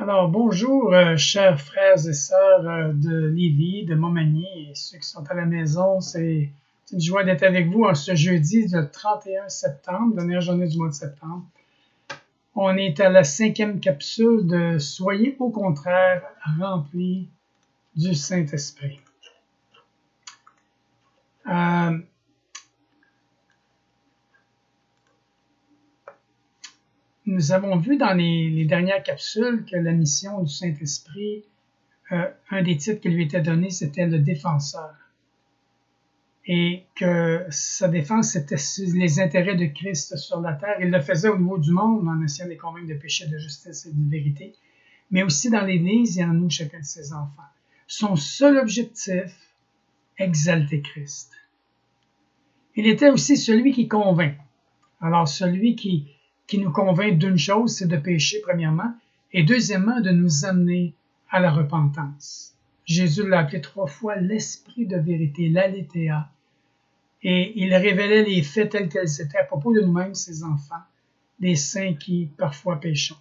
Alors, bonjour, chers frères et sœurs de Lévis, de Montmagny et ceux qui sont à la maison. C'est une joie d'être avec vous en ce jeudi, le 31 septembre, dernière journée du mois de septembre. On est à la 5e capsule de Soyez au contraire remplis du Saint-Esprit. Nous avons vu dans les dernières capsules que la mission du Saint-Esprit, un des titres qui lui était donné, c'était le défenseur. Et que sa défense, c'était les intérêts de Christ sur la terre. Il le faisait au niveau du monde en essayant de les convaincre de péché, de justice et de vérité, mais aussi dans l'Église et en nous, chacun de ses enfants. Son seul objectif, exalter Christ. Il était aussi celui qui convainc. Alors, celui qui nous convainc d'une chose, c'est de pécher, premièrement, et deuxièmement, de nous amener à la repentance. Jésus l'a appelé 3 fois l'esprit de vérité, l'aletheia, et il révélait les faits tels qu'elles étaient à propos de nous-mêmes, ses enfants, des saints qui parfois péchons.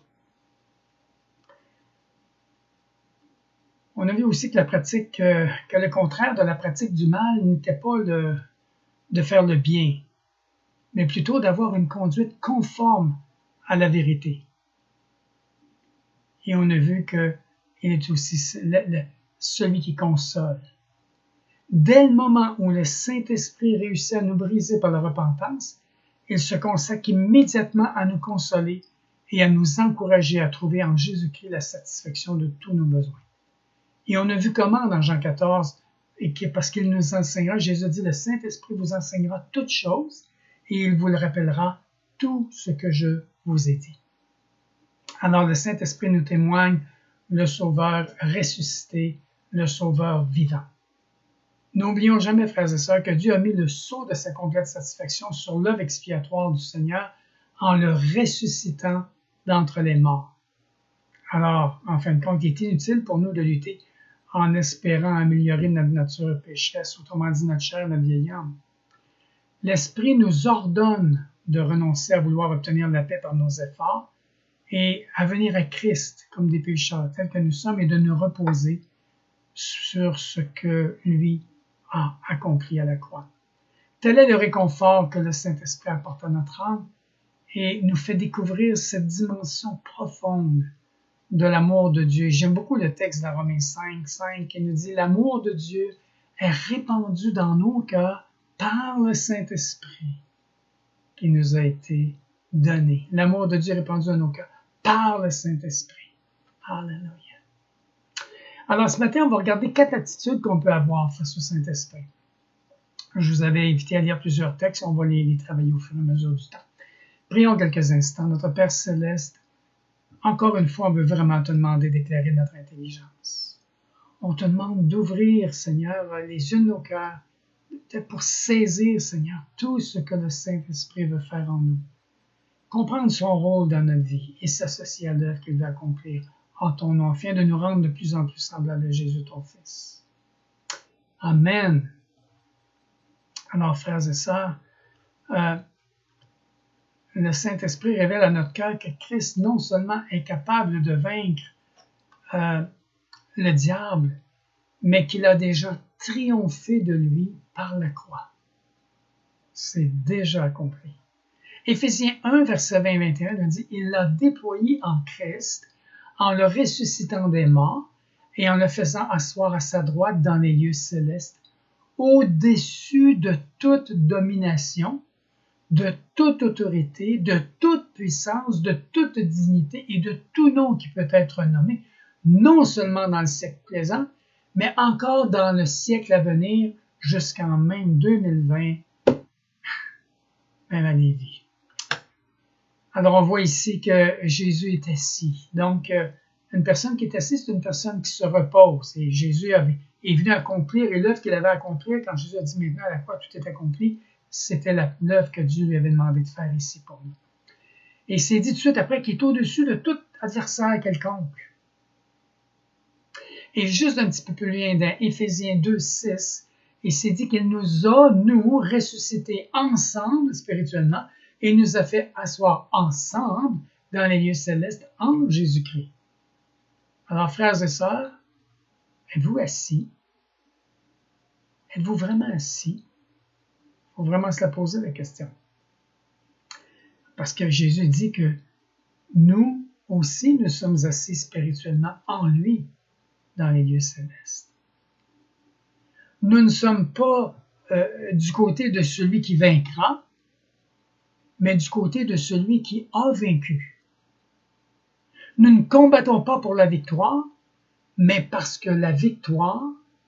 On a vu aussi que la pratique, que le contraire de la pratique du mal n'était pas de faire le bien, mais plutôt d'avoir une conduite conforme à la vérité. Et on a vu qu'il est aussi celui qui console. Dès le moment où le Saint-Esprit réussit à nous briser par la repentance, il se consacre immédiatement à nous consoler et à nous encourager à trouver en Jésus-Christ la satisfaction de tous nos besoins. Et on a vu comment dans Jean 14, parce qu'il nous enseignera, Jésus dit, le Saint-Esprit vous enseignera toutes choses et il vous le rappellera tout ce que je vous ai dit. Alors le Saint-Esprit nous témoigne le Sauveur ressuscité, le Sauveur vivant. N'oublions jamais, frères et sœurs, que Dieu a mis le sceau de sa complète satisfaction sur l'œuvre expiatoire du Seigneur en le ressuscitant d'entre les morts. Alors, en fin de compte, il est inutile pour nous de lutter en espérant améliorer notre nature pécheresse, autrement dit notre chair, notre vieille âme. L'Esprit nous ordonne de renoncer à vouloir obtenir la paix par nos efforts et à venir à Christ comme des pécheurs tels que nous sommes et de nous reposer sur ce que lui a accompli à la croix. Tel est le réconfort que le Saint-Esprit apporte à notre âme et nous fait découvrir cette dimension profonde de l'amour de Dieu. J'aime beaucoup le texte dans Romains 5 qui nous dit « L'amour de Dieu est répandu dans nos cœurs par le Saint-Esprit qui nous a été donné. » L'amour de Dieu est répandu dans nos cœurs par le Saint-Esprit. Alléluia. Alors, ce matin, on va regarder 4 attitudes qu'on peut avoir face au Saint-Esprit. Je vous avais invité à lire plusieurs textes. On va les travailler au fur et à mesure du temps. Prions quelques instants. Notre Père Céleste, encore une fois, on veut vraiment te demander d'éclairer notre intelligence. On te demande d'ouvrir, Seigneur, les yeux de nos cœurs pour saisir, Seigneur, tout ce que le Saint-Esprit veut faire en nous. Comprendre son rôle dans notre vie et s'associer à l'œuvre qu'il veut accomplir en ton nom, afin de nous rendre de plus en plus semblables à Jésus, ton Fils. Amen. Alors, frères et sœurs, le Saint-Esprit révèle à notre cœur que Christ non seulement est capable de vaincre le diable, mais qu'il a déjà triomphé de lui par la croix. C'est déjà accompli. Éphésiens 1, verset 20 et 21 nous dit « Il l'a déployé en Christ, en le ressuscitant des morts et en le faisant asseoir à sa droite dans les lieux célestes, au-dessus de toute domination, de toute autorité, de toute puissance, de toute dignité et de tout nom qui peut être nommé, non seulement dans le siècle présent, mais encore dans le siècle à venir, jusqu'en même 2020, même à Lévis. » Alors, on voit ici que Jésus est assis. Donc, une personne qui est assise, c'est une personne qui se repose. Et Jésus est venu accomplir, et l'œuvre qu'il avait accomplie, quand Jésus a dit maintenant à la croix, tout est accompli, c'était l'œuvre que Dieu lui avait demandé de faire ici pour nous. Et il s'est dit tout de suite après qu'il est au-dessus de tout adversaire quelconque. Et juste un petit peu plus loin dans Éphésiens 2, 6, il s'est dit qu'il nous a, nous, ressuscités ensemble spirituellement, et il nous a fait asseoir ensemble dans les lieux célestes en Jésus-Christ. Alors, frères et sœurs, êtes-vous assis? Êtes-vous vraiment assis? Il faut vraiment se la poser la question. Parce que Jésus dit que nous aussi, nous sommes assis spirituellement en lui dans les lieux célestes. Nous ne sommes pas du côté de celui qui vaincra, mais du côté de celui qui a vaincu. Nous ne combattons pas pour la victoire, mais parce que la victoire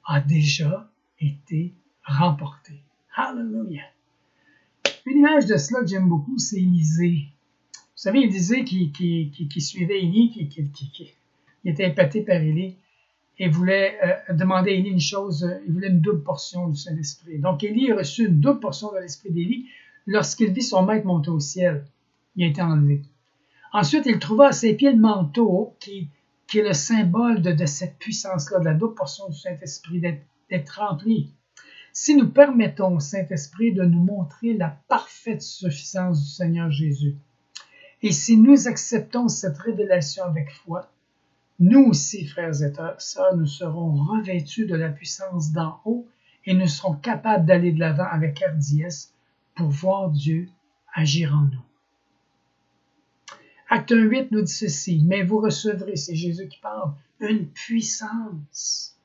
a déjà été remportée. Hallelujah! Une image de cela que j'aime beaucoup, c'est Élisée. Vous savez, Élisée qui suivait Élie, qui était épaté par Élie, et voulait demander à Élie une chose, il voulait une double portion du Saint-Esprit. Donc Élie a reçu une double portion de l'Esprit d'Élie lorsqu'il vit son maître monter au ciel. Il a été enlevé. Ensuite, il trouva à ses pieds le manteau qui est le symbole de cette puissance-là, de la double portion du Saint-Esprit, d'être rempli. Si nous permettons au Saint-Esprit de nous montrer la parfaite suffisance du Seigneur Jésus, et si nous acceptons cette révélation avec foi, nous aussi, frères et sœurs, nous serons revêtus de la puissance d'en haut et nous serons capables d'aller de l'avant avec hardiesse pour voir Dieu agir en nous. Acte 1:8 nous dit ceci, « Mais vous recevrez, c'est Jésus qui parle, une puissance. »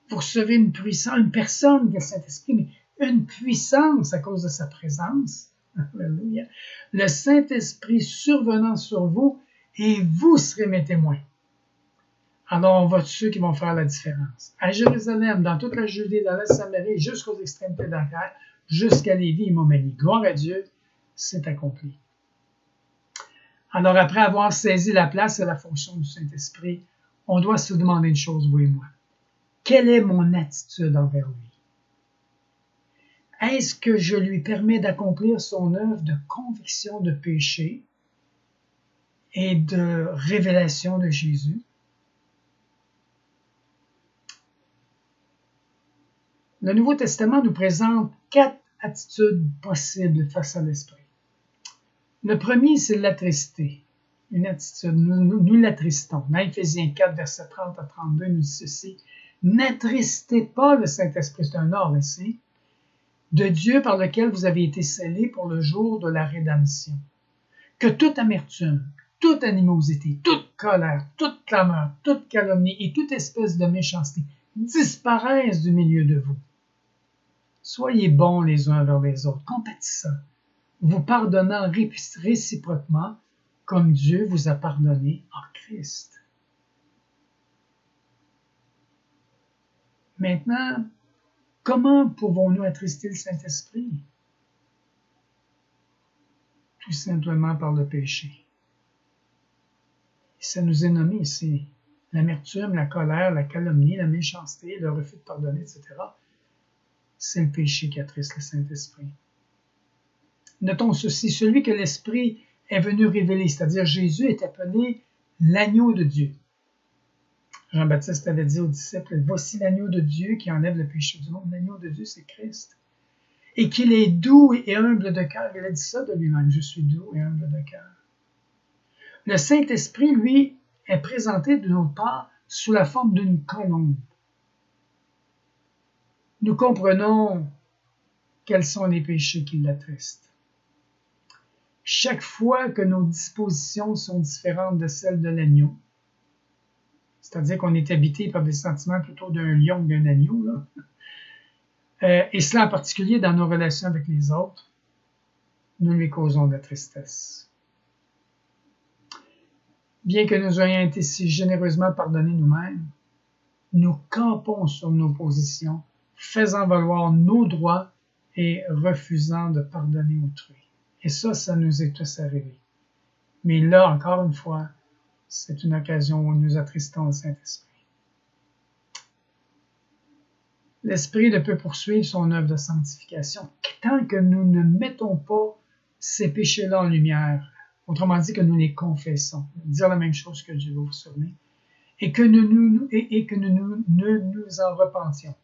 Vous recevez une puissance, une personne qui est le Saint-Esprit, mais une puissance à cause de sa présence. Alléluia. Le Saint-Esprit survenant sur vous et vous serez mes témoins. Alors, on va être ceux qui vont faire la différence. À Jérusalem, dans toute la Judée, dans la Samarie, jusqu'aux extrémités de la terre, jusqu'à Lévis et Montmagny. Gloire à Dieu, c'est accompli. Alors, après avoir saisi la place et la fonction du Saint-Esprit, on doit se demander une chose, vous et moi. Quelle est mon attitude envers lui? Est-ce que je lui permets d'accomplir son œuvre de conviction de péché et de révélation de Jésus? Le Nouveau Testament nous présente 4 attitudes possibles face à l'Esprit. Le premier, c'est l'attrister. Une attitude, nous l'attristons. Dans Éphésiens 4, versets 30 à 32, nous dit ceci. « N'attristez pas le Saint-Esprit, c'est un ordre ici, de Dieu par lequel vous avez été scellés pour le jour de la rédemption. Que toute amertume, toute animosité, toute colère, toute clameur, toute calomnie et toute espèce de méchanceté disparaissent du milieu de vous. Soyez bons les uns envers les autres, compatissants, vous pardonnant réciproquement comme Dieu vous a pardonné en Christ. » Maintenant, comment pouvons-nous attrister le Saint-Esprit? Tout simplement par le péché. Ça nous est nommé ici. L'amertume, la colère, la calomnie, la méchanceté, le refus de pardonner, etc. C'est le péché qui attriste le Saint-Esprit. Notons ceci, celui que l'Esprit est venu révéler, c'est-à-dire Jésus est appelé l'agneau de Dieu. Jean-Baptiste avait dit aux disciples, « Voici l'agneau de Dieu qui enlève le péché du monde. » L'agneau de Dieu, c'est Christ. Et qu'il est doux et humble de cœur. Il a dit ça de lui-même, « Je suis doux et humble de cœur. » Le Saint-Esprit, lui, est présenté de notre part sous la forme d'une colombe. Nous comprenons quels sont les péchés qui l'attristent. Chaque fois que nos dispositions sont différentes de celles de l'agneau, c'est-à-dire qu'on est habité par des sentiments plutôt d'un lion que d'un agneau, là, et cela en particulier dans nos relations avec les autres, nous lui causons de la tristesse. Bien que nous ayons été si généreusement pardonnés nous-mêmes, nous campons sur nos positions, faisant valoir nos droits et refusant de pardonner autrui. Et ça nous est tous arrivé. Mais là, encore une fois, c'est une occasion où nous attristons le Saint-Esprit. L'Esprit ne peut poursuivre son œuvre de sanctification tant que nous ne mettons pas ces péchés-là en lumière. Autrement dit, que nous les confessons. Dire la même chose que Dieu, vous vous souvenez. Et que nous ne nous en repentions.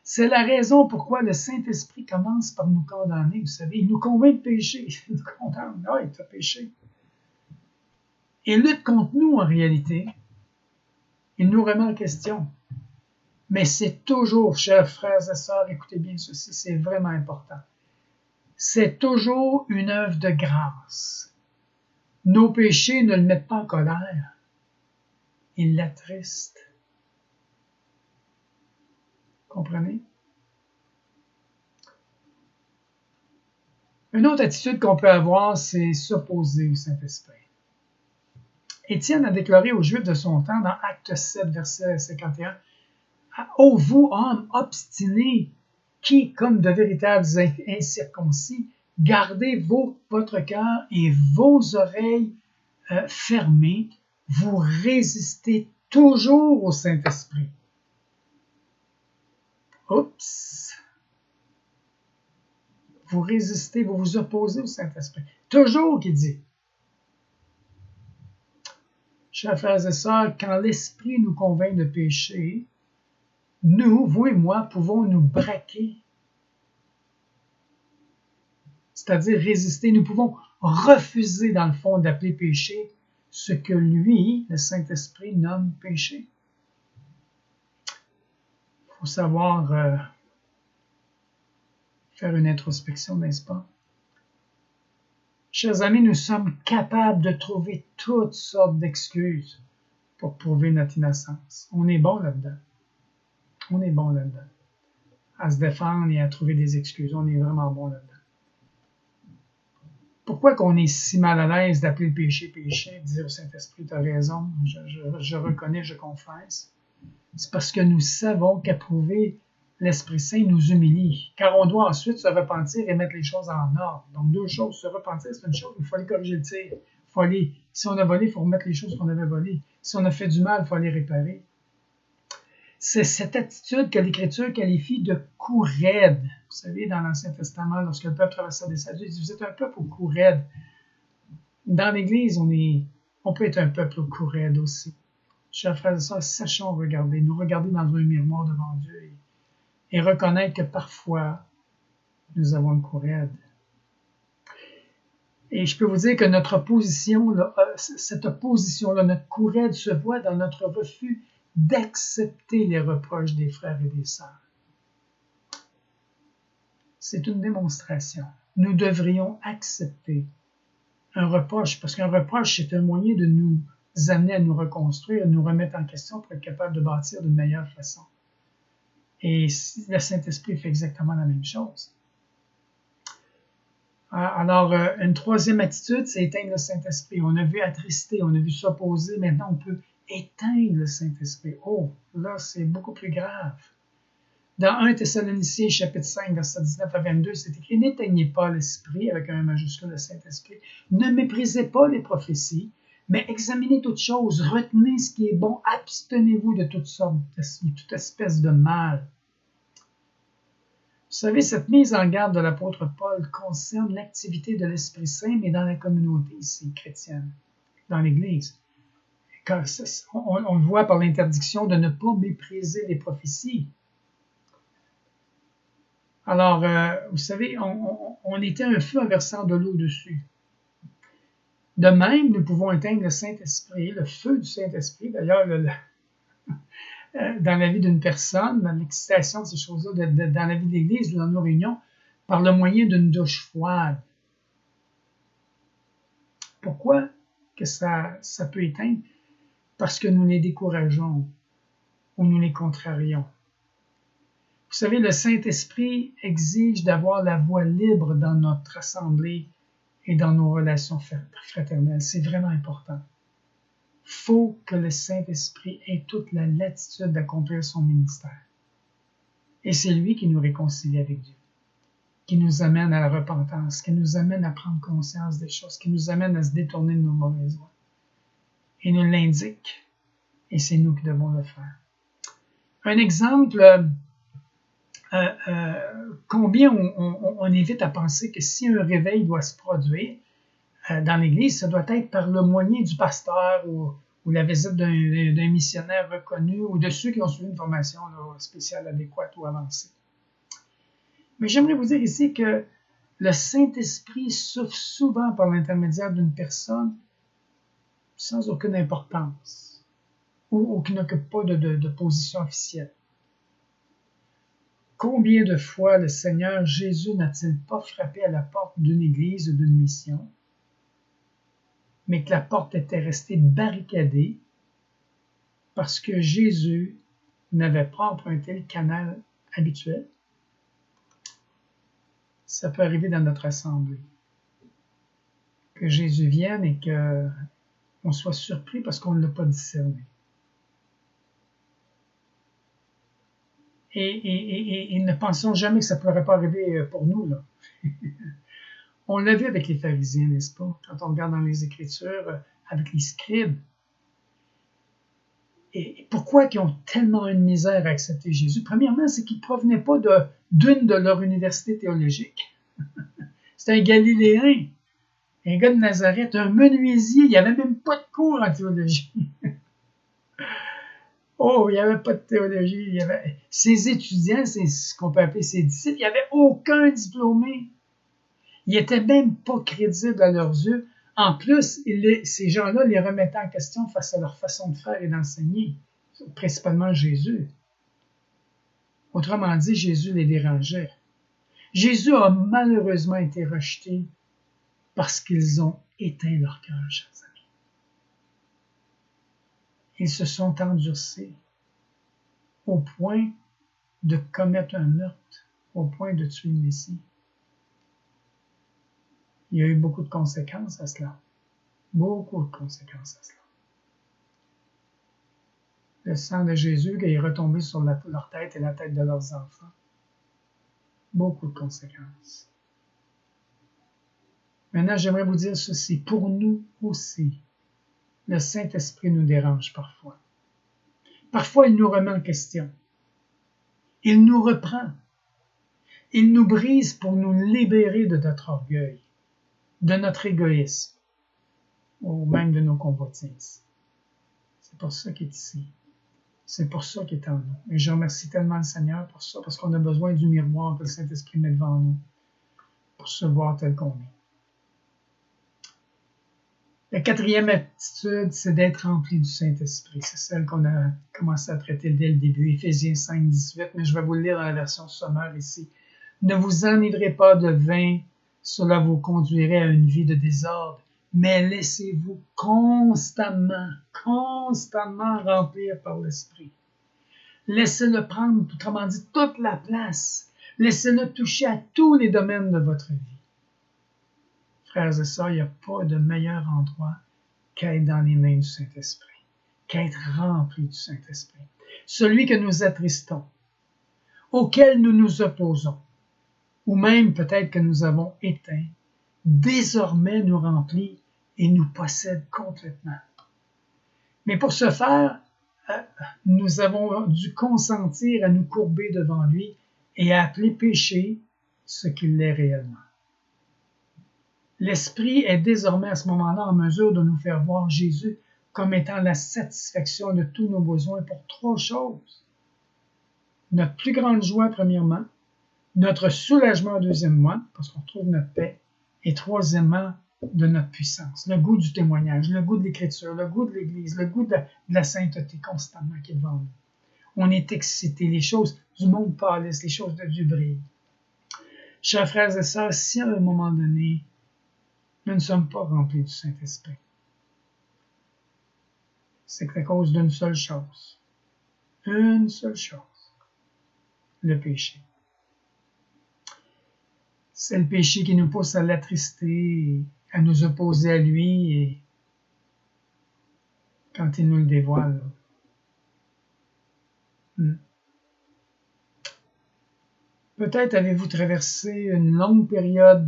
C'est la raison pourquoi le Saint-Esprit commence par nous condamner. Vous savez, il nous convainc de pécher. Il nous condamne. Ah, tu as péché. Et lutte contre nous, en réalité, Il nous remet en question. Mais c'est toujours, chers frères et sœurs, écoutez bien ceci, c'est vraiment important. C'est toujours une œuvre de grâce. Nos péchés ne le mettent pas en colère. Ils l'attristent. Comprenez? Une autre attitude qu'on peut avoir, c'est s'opposer au Saint-Esprit. Étienne a déclaré aux Juifs de son temps, dans Acte 7, verset 51, « Ô vous, hommes obstinés, qui, comme de véritables incirconcis, gardez votre cœur et vos oreilles fermées, vous résistez toujours au Saint-Esprit. » Oups! Vous résistez, vous vous opposez au Saint-Esprit. Toujours, qu'il dit. Chers frères et sœurs, quand l'Esprit nous convainc de péché, nous, vous et moi, pouvons nous braquer. C'est-à-dire résister. Nous pouvons refuser, dans le fond, d'appeler péché ce que lui, le Saint-Esprit, nomme péché. Il faut savoir faire une introspection, n'est-ce pas? Chers amis, nous sommes capables de trouver toutes sortes d'excuses pour prouver notre innocence. On est bon là-dedans. On est bon là-dedans. À se défendre et à trouver des excuses. On est vraiment bon là-dedans. Pourquoi qu'on est si mal à l'aise d'appeler le péché péché, de dire au Saint-Esprit, tu as raison, je reconnais, je confesse? C'est parce que nous savons qu'approuver l'Esprit Saint nous humilie, car on doit ensuite se repentir et mettre les choses en ordre. Donc, deux choses. Se repentir, c'est une chose. Il faut aller corriger le tir. Si on a volé, il faut remettre les choses qu'on avait volées. Si on a fait du mal, il faut aller réparer. C'est cette attitude que l'Écriture qualifie de cou raide. Vous savez, dans l'Ancien Testament, lorsque le peuple traversait des Sadducs, il dit, vous êtes un peuple au cou raide. Dans l'Église, on peut être un peuple au cou raide aussi. Chers frères et sœurs, sachons nous regarder dans un miroir devant Dieu et reconnaître que parfois, nous avons le cou raide. Et je peux vous dire que notre position, cette opposition-là, notre cou raide se voit dans notre refus d'accepter les reproches des frères et des sœurs. C'est une démonstration. Nous devrions accepter un reproche, parce qu'un reproche, c'est un moyen de nous amener à nous reconstruire, à nous remettre en question pour être capable de bâtir d'une meilleure façon. Et le Saint-Esprit fait exactement la même chose. Alors, une troisième attitude, c'est éteindre le Saint-Esprit. On a vu attrister, on a vu s'opposer, maintenant on peut éteindre le Saint-Esprit. Oh, là, c'est beaucoup plus grave. Dans 1 Thessaloniciens, chapitre 5, versets 19 à 22, c'est écrit « N'éteignez pas l'Esprit, avec un majuscule, le Saint-Esprit. Ne méprisez pas les prophéties, mais examinez toutes choses, retenez ce qui est bon, abstenez-vous de toutes sortes, de toute espèce de mal. » Vous savez, cette mise en garde de l'apôtre Paul concerne l'activité de l'Esprit Saint, mais dans la communauté ici, chrétienne, dans l'Église. On le voit par l'interdiction de ne pas mépriser les prophéties. Alors, vous savez, on était un feu en versant de l'eau dessus. De même, nous pouvons éteindre le Saint-Esprit, le feu du Saint-Esprit, d'ailleurs, dans la vie d'une personne, dans l'excitation de ces choses-là, dans la vie de l'Église, dans nos réunions, par le moyen d'une douche froide. Pourquoi que ça peut éteindre? Parce que nous les décourageons ou nous les contrarions. Vous savez, le Saint-Esprit exige d'avoir la voix libre dans notre assemblée et dans nos relations fraternelles. C'est vraiment important. Il faut que le Saint-Esprit ait toute la latitude d'accomplir son ministère. Et c'est lui qui nous réconcilie avec Dieu, qui nous amène à la repentance, qui nous amène à prendre conscience des choses, qui nous amène à se détourner de nos mauvaises voies. Il nous l'indique, et c'est nous qui devons le faire. Un exemple, combien on évite à penser que si un réveil doit se produire dans l'Église, ça doit être par le moyen du pasteur ou la visite d'un missionnaire reconnu ou de ceux qui ont suivi une formation spéciale, adéquate ou avancée. Mais j'aimerais vous dire ici que le Saint-Esprit souffle souvent par l'intermédiaire d'une personne sans aucune importance. ou qui n'occupent pas de position officielle. Combien de fois le Seigneur Jésus n'a-t-il pas frappé à la porte d'une église ou d'une mission, mais que la porte était restée barricadée parce que Jésus n'avait pas emprunté le canal habituel? Ça peut arriver dans notre assemblée. Que Jésus vienne et qu'on soit surpris parce qu'on ne l'a pas discerné. Et ne pensons jamais que ça ne pourrait pas arriver pour nous, là. On l'a vu avec les pharisiens, n'est-ce pas? Quand on regarde dans les Écritures, avec les scribes. Et pourquoi ils ont tellement une misère à accepter Jésus? Premièrement, c'est qu'ils ne provenaient pas d'une de leur université théologique. C'était un Galiléen, un gars de Nazareth, un menuisier. Il n'y avait même pas de cours en théologie. Oh, il n'y avait pas de théologie. Ses étudiants, c'est ce qu'on peut appeler ses disciples, il n'y avait aucun diplômé. Ils n'étaient même pas crédibles à leurs yeux. En plus, ces gens-là les remettaient en question face à leur façon de faire et d'enseigner, principalement Jésus. Autrement dit, Jésus les dérangeait. Jésus a malheureusement été rejeté parce qu'ils ont éteint leur cœur, chers amis. Ils se sont endurcis au point de commettre un meurtre, au point de tuer le Messie. Il y a eu beaucoup de conséquences à cela. Beaucoup de conséquences à cela. Le sang de Jésus qui est retombé sur leur tête et la tête de leurs enfants. Beaucoup de conséquences. Maintenant, j'aimerais vous dire ceci. Pour nous aussi, le Saint-Esprit nous dérange parfois. Parfois, il nous remet en question. Il nous reprend. Il nous brise pour nous libérer de notre orgueil, de notre égoïsme, ou même de nos convoitises. C'est pour ça qu'il est ici. C'est pour ça qu'il est en nous. Et je remercie tellement le Seigneur pour ça, parce qu'on a besoin du miroir que le Saint-Esprit met devant nous pour se voir tel qu'on est. La quatrième attitude, c'est d'être rempli du Saint-Esprit. C'est celle qu'on a commencé à traiter dès le début, Éphésiens 5, 18, mais je vais vous le lire dans la version sommaire ici. Ne vous enivrez pas de vin, cela vous conduirait à une vie de désordre, mais laissez-vous constamment remplir par l'Esprit. Laissez-le prendre, autrement dit, toute la place. Laissez-le toucher à tous les domaines de votre vie. Frères et sœurs, il n'y a pas de meilleur endroit qu'être dans les mains du Saint-Esprit, qu'être rempli du Saint-Esprit. Celui que nous attristons, auquel nous nous opposons, ou même peut-être que nous avons éteint, désormais nous remplit et nous possède complètement. Mais pour ce faire, nous avons dû consentir à nous courber devant lui et à appeler péché ce qu'il est réellement. L'Esprit est désormais à ce moment-là en mesure de nous faire voir Jésus comme étant la satisfaction de tous nos besoins pour trois choses. Notre plus grande joie, premièrement, notre soulagement, deuxièmement, parce qu'on retrouve notre paix, et troisièmement, de notre puissance, le goût du témoignage, le goût de l'Écriture, le goût de l'Église, le goût de la sainteté constamment qui est devant nous. On est excité, les choses du monde pâlissent, les choses de Dieu brillent. Chers frères et sœurs, si à un moment donné, nous ne sommes pas remplis du Saint-Esprit, c'est à cause d'une seule chose. Une seule chose. Le péché. C'est le péché qui nous pousse à l'attrister, à nous opposer à lui, et quand il nous le dévoile. Peut-être avez-vous traversé une longue période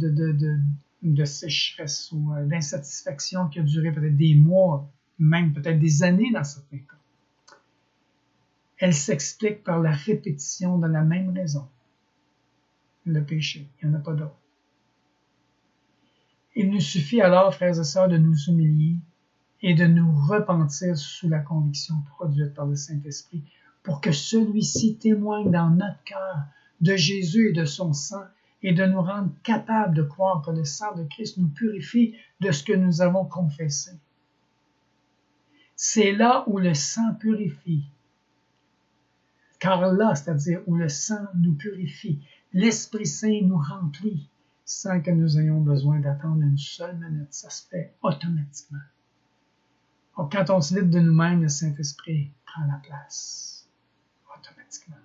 de sécheresse ou d'insatisfaction qui a duré peut-être des mois, même peut-être des années dans certains cas. Elle s'explique par la répétition de la même raison. Le péché, il n'y en a pas d'autre. Il nous suffit alors, frères et sœurs, de nous humilier et de nous repentir sous la conviction produite par le Saint-Esprit pour que celui-ci témoigne dans notre cœur de Jésus et de son sang et de nous rendre capables de croire que le sang de Christ nous purifie de ce que nous avons confessé. C'est là où le sang purifie. Car là, c'est-à-dire où le sang nous purifie, l'Esprit Saint nous remplit sans que nous ayons besoin d'attendre une seule minute. Ça se fait automatiquement. Donc, quand on se vide de nous-mêmes, le Saint-Esprit prend la place automatiquement.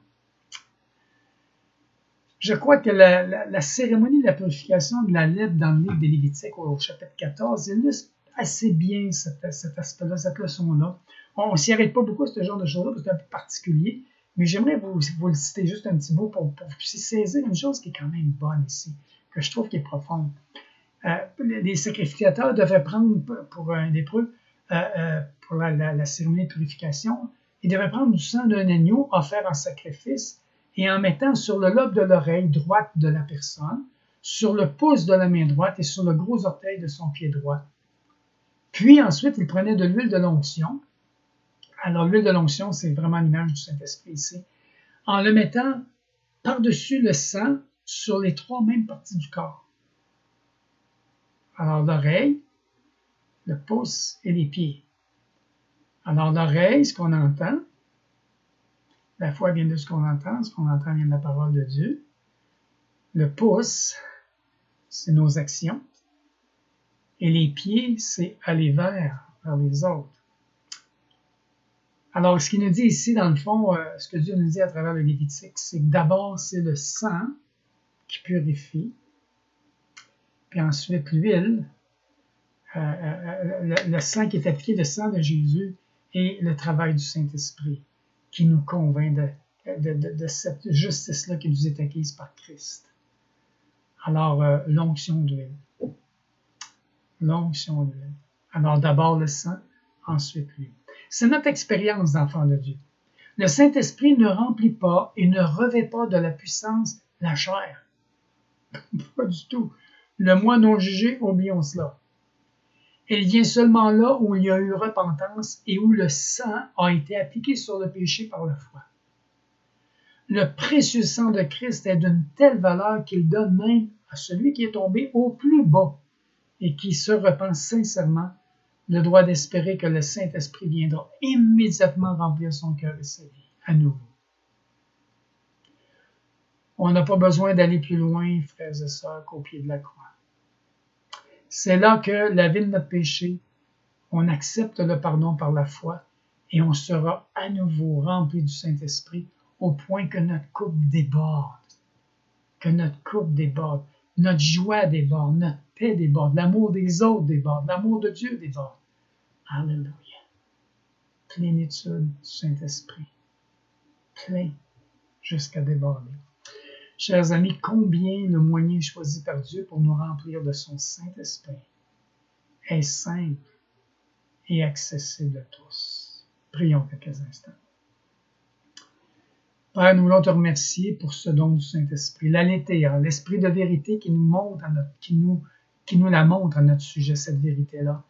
Je crois que la cérémonie de la purification de la lèpre dans le livre des Lévitiques au chapitre 14 illustre assez bien cet aspect-là, cette leçon-là. On ne s'y arrête pas beaucoup à ce genre de choses-là parce que c'est un peu particulier, mais j'aimerais vous le citer juste un petit bout pour que vous puissiez saisir une chose qui est quand même bonne ici, que je trouve qui est profonde. Les sacrificateurs devaient prendre pour un lépreux, pour la cérémonie de purification, ils devaient prendre du sang d'un agneau offert en sacrifice et en mettant sur le lobe de l'oreille droite de la personne, sur le pouce de la main droite et sur le gros orteil de son pied droit. Puis ensuite, il prenait de l'huile de l'onction. Alors l'huile de l'onction, c'est vraiment l'image du Saint-Esprit ici. En le mettant par-dessus le sang sur les trois mêmes parties du corps. Alors l'oreille, le pouce et les pieds. Alors l'oreille, ce qu'on entend, la foi vient de ce qu'on entend vient de la parole de Dieu. Le pouce, c'est nos actions. Et les pieds, c'est aller vers les autres. Alors, ce qu'il nous dit ici, dans le fond, ce que Dieu nous dit à travers le Lévitique, c'est que d'abord, c'est le sang qui purifie. Puis ensuite, l'huile, le sang qui est appliqué, le sang de Jésus, et le travail du Saint-Esprit qui nous convainc de cette justice-là qui nous est acquise par Christ. Alors, l'onction d'huile. L'onction d'huile. Alors, d'abord le sang, ensuite l'huile. C'est notre expérience d'enfant de Dieu. Le Saint-Esprit ne remplit pas et ne revêt pas de la puissance la chair. Pas du tout. Le moi non jugé, oublions cela. Il vient seulement là où il y a eu repentance et où le sang a été appliqué sur le péché par la foi. Le précieux sang de Christ est d'une telle valeur qu'il donne même à celui qui est tombé au plus bas et qui se repent sincèrement le droit d'espérer que le Saint-Esprit viendra immédiatement remplir son cœur et sa vie à nouveau. On n'a pas besoin d'aller plus loin, frères et sœurs, qu'au pied de la croix. C'est là que, lavé de notre péché, on accepte le pardon par la foi et on sera à nouveau rempli du Saint-Esprit au point que notre coupe déborde, notre joie déborde, notre paix déborde, l'amour des autres déborde, l'amour de Dieu déborde. Alléluia. Plénitude du Saint-Esprit. Plein jusqu'à déborder. Chers amis, combien le moyen choisi par Dieu pour nous remplir de son Saint-Esprit est simple et accessible à tous. Prions quelques instants. Père, nous voulons te remercier pour ce don du Saint-Esprit, l'Aléthéa, l'Esprit de vérité qui nous la montre à notre sujet, cette vérité-là.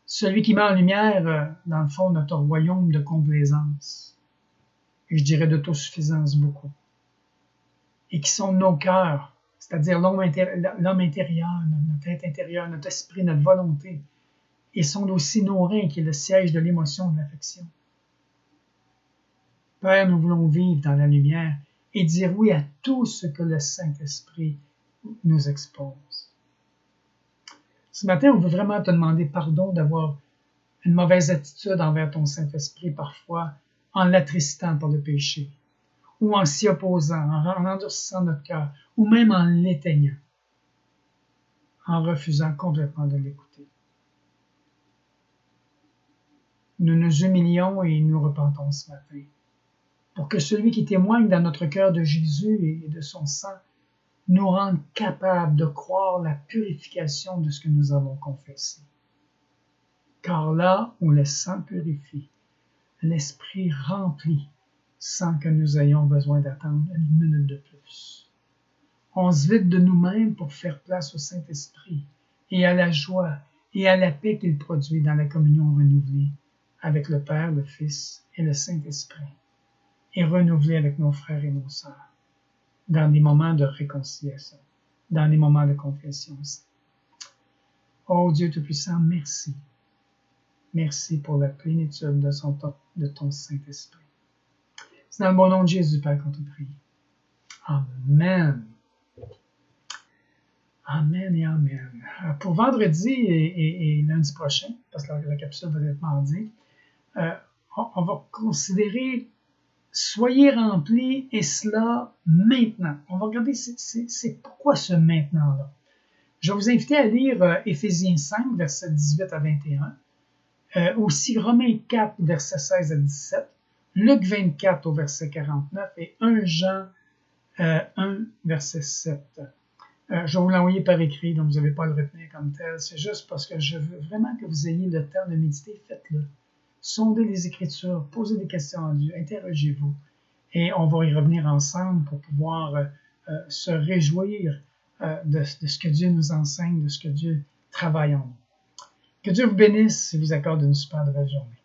Celui qui met en lumière, dans le fond, notre royaume de complaisance, et je dirais d'autosuffisance beaucoup, et qui sont nos cœurs, c'est-à-dire l'homme intérieur, notre être intérieur, notre esprit, notre volonté, et sont aussi nos reins qui est le siège de l'émotion, de l'affection. Père, nous voulons vivre dans la lumière et dire oui à tout ce que le Saint-Esprit nous expose. Ce matin, on veut vraiment te demander pardon d'avoir une mauvaise attitude envers ton Saint-Esprit parfois en l'attristant par le péché, ou en s'y opposant, en endurcissant notre cœur, ou même en l'éteignant, en refusant complètement de l'écouter. Nous nous humilions et nous repentons ce matin, pour que celui qui témoigne dans notre cœur de Jésus et de son sang nous rende capables de croire la purification de ce que nous avons confessé. Car là où le sang purifie, l'Esprit remplit sans que nous ayons besoin d'attendre une minute de plus. On se vide de nous-mêmes pour faire place au Saint-Esprit et à la joie et à la paix qu'il produit dans la communion renouvelée avec le Père, le Fils et le Saint-Esprit, et renouvelée avec nos frères et nos sœurs dans des moments de réconciliation, dans des moments de confession aussi. Oh Dieu Tout-Puissant, merci. Merci pour la plénitude de ton Saint-Esprit. C'est dans le bon nom de Jésus, Père, qu'on te prie. Amen. Amen et amen. Pour vendredi et lundi prochain, parce que la capsule va être mardi, on va considérer soyez remplis et cela maintenant. On va regarder c'est pourquoi ce maintenant-là. Je vais vous inviter à lire Éphésiens 5, versets 18 à 21, aussi Romains 4, versets 16 à 17, Luc 24 au verset 49 et 1 Jean 1, verset 7. Je vais vous l'envoyer par écrit, donc vous n'avez pas à le retenir comme tel. C'est juste parce que je veux vraiment que vous ayez le temps de méditer. Faites-le. Sondez les Écritures, posez des questions à Dieu, interrogez-vous. Et on va y revenir ensemble pour pouvoir se réjouir de ce que Dieu nous enseigne, de ce que Dieu travaille en nous. Que Dieu vous bénisse et vous accorde une super belle journée.